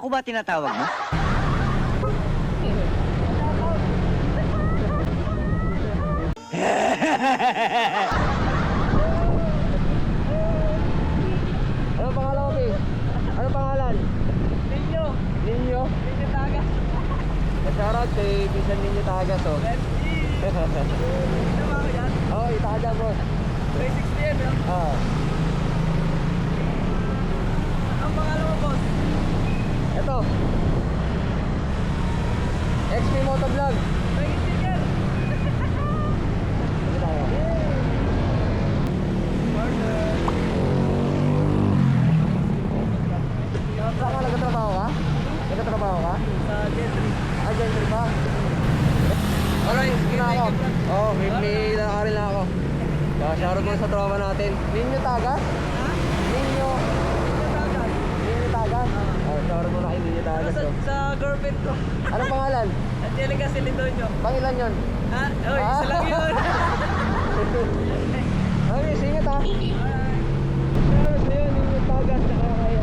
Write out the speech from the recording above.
Ako ba tinatawag mo? Ano pangalan mo, Pi? Ano pangalan? Ninyo. Ninyo? Ninyo Tagas. Shoutout kay Bisan Ninyo Tagas, oh. Tama ko yan. Oo, Itaga, boss. 360 yan, no? Ah. Ang pangalan mo, boss? Ito. XP Motovlog. May sticker. Ito tayo. Saan ka nagtatrabaho ka? Nagtatrabaho ka? Sa Gentry. Ah, gentry ba? Alright, Na ako. thank you, bro. Oo, may nakakaril na ako. Kaya shoutout mo sa tropa natin. Ninyo Tagas? Ha? Ninyo. Ninyo Tagas. Ninyo Tagas? Oh, shoutout mo na kay Ninyo Ano Tagas. sa, Oh. sa girlfriend ko? Anong pangalan? Angelica Celidonio. Pangilan yun? Ha? Oy, isa lang yun. Ay, singit ha. Shoutout yun, Ninyo Tagas. Saka kay